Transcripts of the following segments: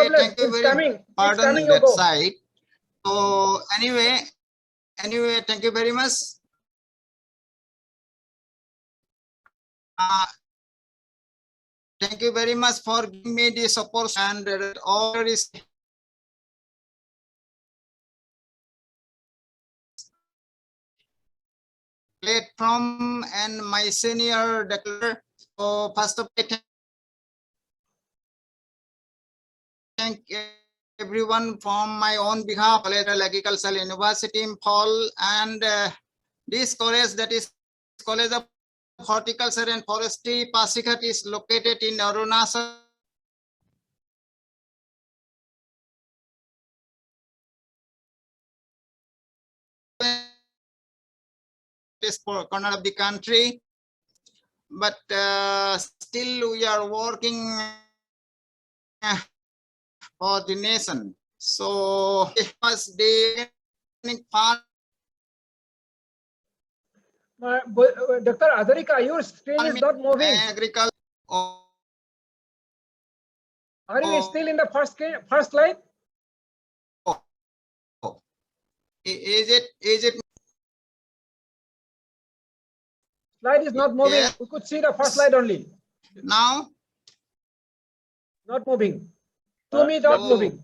problem. thank you It's very coming. It's pardon coming. You that go. side. So anyway, thank you very much. Thank you very much for giving me this opportunity, and all is platform and my senior declarer. So first of all, thank everyone from my own behalf, Agricultural University Imphal, and this college, that is College of Horticulture and Forestry, Pasighat, is located in Arunachal. This corner of the country, but still we are working for the nation. So it was the part. Dr. Adharika, your screen is not moving. Agriculture. Are you still in the first slide? Is it? Slide is not moving. Yes. We could see the first slide only. Now? Not moving. To me, not moving.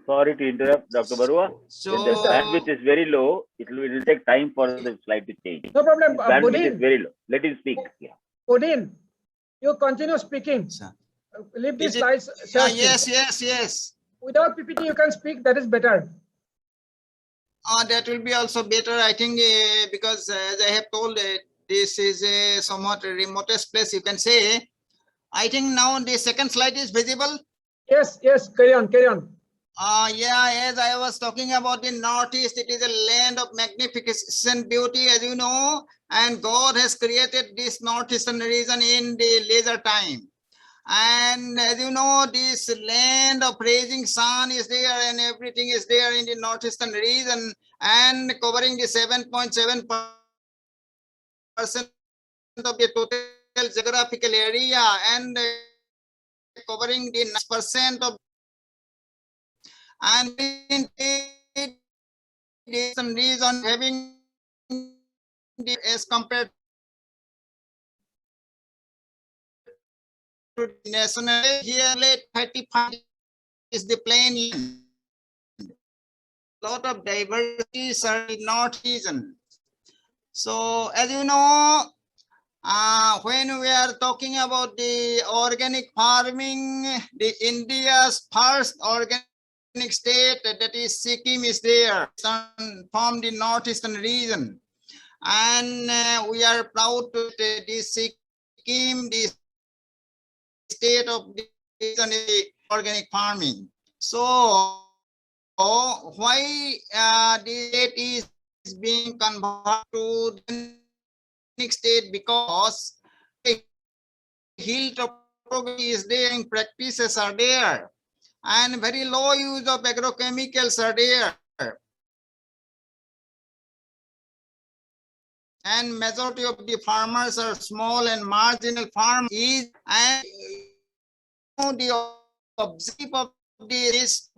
Sorry to interrupt, Dr. Barua. So when the bandwidth is very low, it will take time for the slide to change. No problem. Bandwidth is very low. Let him speak. Yeah. Odin, you continue speaking. Leave the slides. Yes. Without PPT, you can speak. That is better. That will be also better, I think, because as I have told, this is a somewhat remotest place, you can say. I think now the second slide is visible. Yes. Carry on. Yeah, as I was talking about the Northeast, it is a land of magnificent beauty, as you know, and God has created this Northeastern region in the leisure time. And as you know, this land of rising sun is there, and everything is there in the Northeastern region, and covering the 7.7% of the total geographical area, and covering the 9% of, and in this region having the, as compared to the national, here 35 is the plain land. Lot of diversity are in North region. So as you know, when we are talking about the organic farming, the India's first organic state, that is Sikkim, is there from the northeastern region, and we are proud to this Sikkim, the state of the organic farming. So why the state is being converted to the state? Because the hill topography is there, and practices are there, and very low use of agrochemicals are there, and majority of the farmers are small and marginal farmers, and the objective of this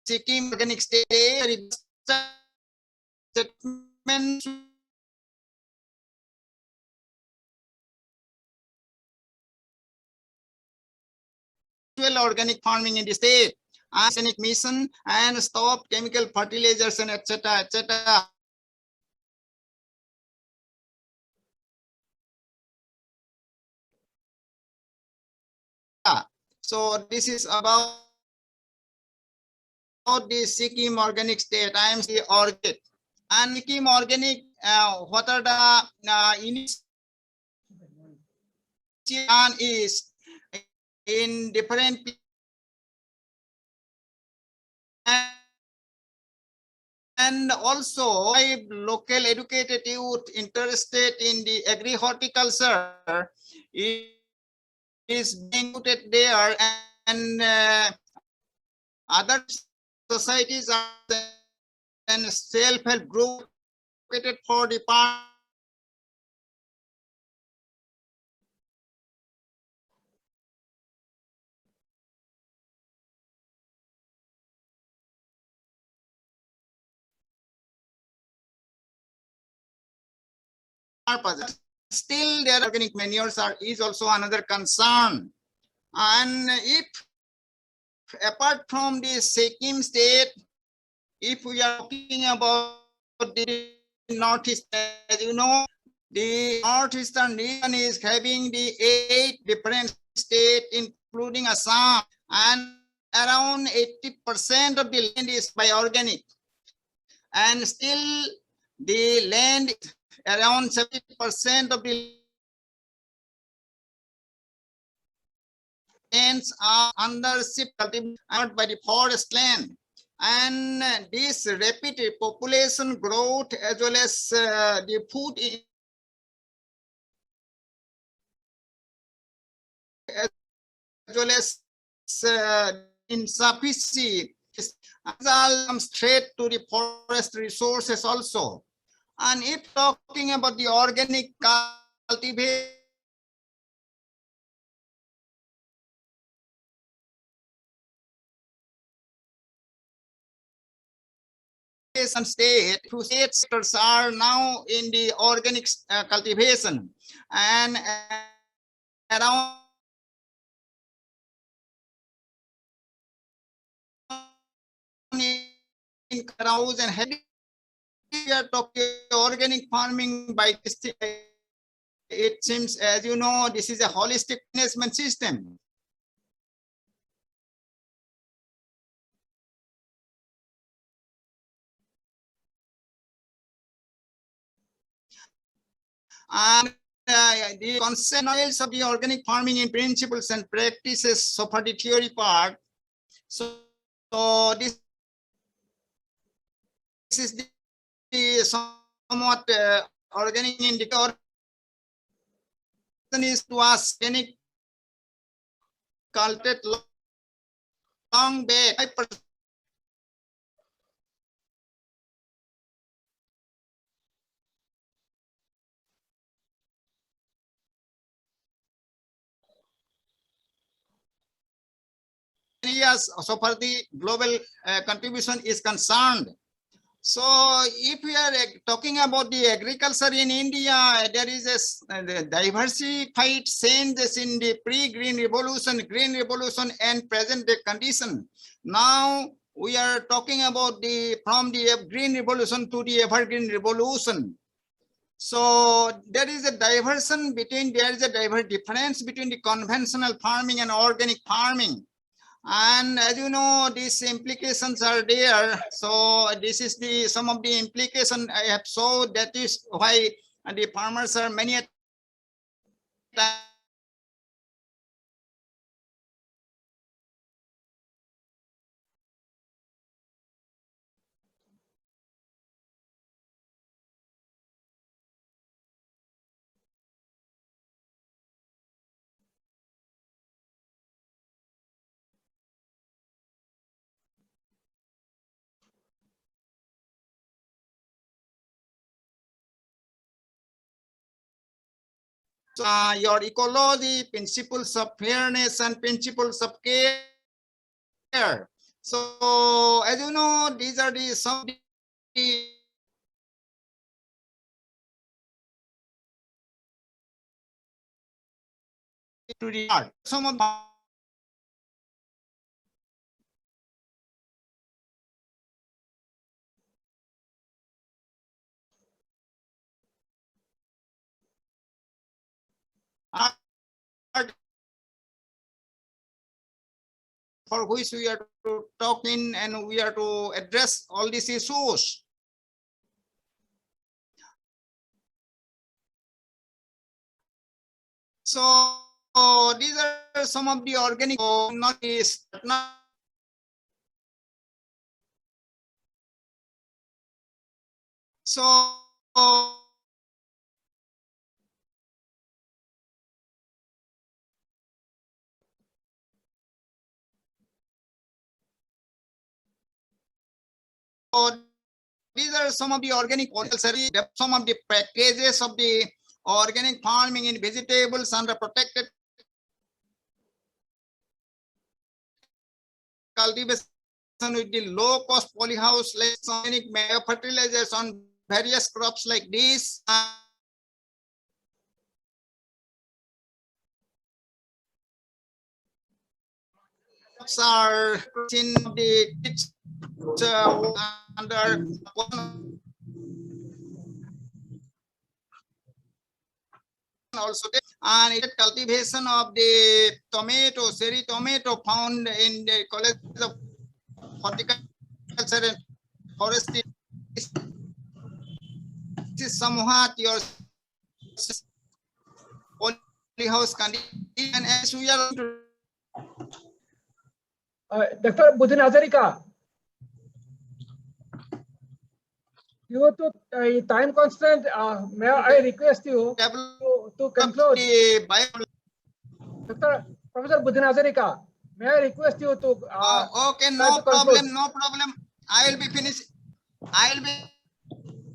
Sikkim organic state settlement organic farming in the state, arsenic mission, and stop chemical fertilizers, and etc. So this is about the Sikkim organic state. I am the orchid. And Sikkim organic, what are the initiation is in different and also local educated youth interested in the agri-horticulture is being put there, and other societies are and self-help group for the part present. Still, their organic manures is also another concern. And if apart from the Sikkim state, if we are talking about the Northeast, as you know, the Northeastern region is having the 8 different states, including Assam, and around 80% of the land is by organic. And still, the land, around 70% of the lands are under shift cultivation by the forest land. And this rapid population growth as well as the food as well as insufficient all come straight to the forest resources also. And if talking about the organic cultivation, state, 2 states are now in the organic cultivation, and around in cows and heavy, we are talking organic farming by this. It seems, as you know, this is a holistic management system. And the concepts of the organic farming in principles and practices, so for the theory part. So this is the somewhat organic indicator is to us organic cultivate long back. Areas so far the global contribution is concerned. So if we are talking about the agriculture in India, there is a diversified changes in the pre-green revolution and present day condition. Now we are talking about the from the green revolution to the evergreen revolution. So there is a difference between the conventional farming and organic farming. And as you know, these implications are there. So this is the some of the implication I have shown. That is why the farmers are many times your ecology, principles of fairness, and principles of care. So as you know, these are the some of the to the art. Some of art for which we are to talk in and we are to address all these issues. So these are some of the organic, not is not. So these are some of the organic, some of the packages of the organic farming in vegetables under protected cultivation with the low cost polyhouse like organic fertilizers on various crops like this. are in the kids under also there. And it cultivation of the tomato, cherry tomato found in the College of Horticulture and Forestry. This is somewhat your polyhouse condition, as we are to Dr. Budin Hazarika, due to time constraint, may I request you to conclude. Dr. Professor Budin Hazarika, may I request you to okay, no problem, no problem. I will be finished. I will be.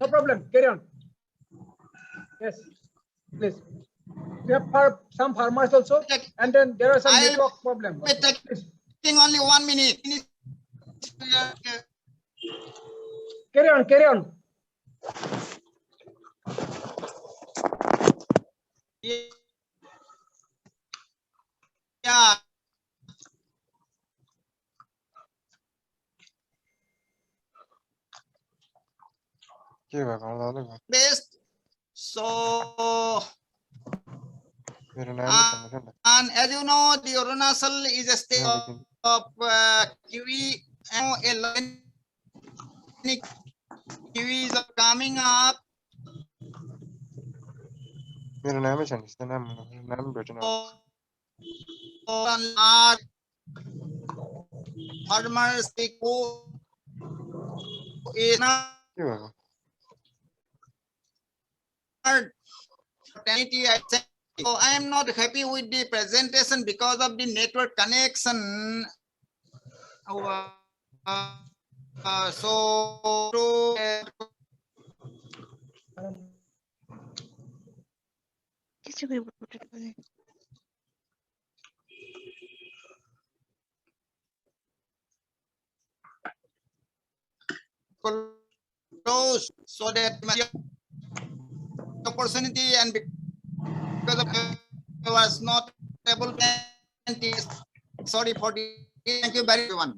No problem. Carry on. Yes, please. We have some farmers also, and then there are some network problems. Taking only 1 minute. Carry on, carry on. Yeah. Best. So, and as you know, the Arunachal is a state of kiwi. Kiwis are coming up. Farmers is not. So I am not happy with the presentation because of the network connection. So that opportunity, and because of I was not able to, sorry for the, thank you very much.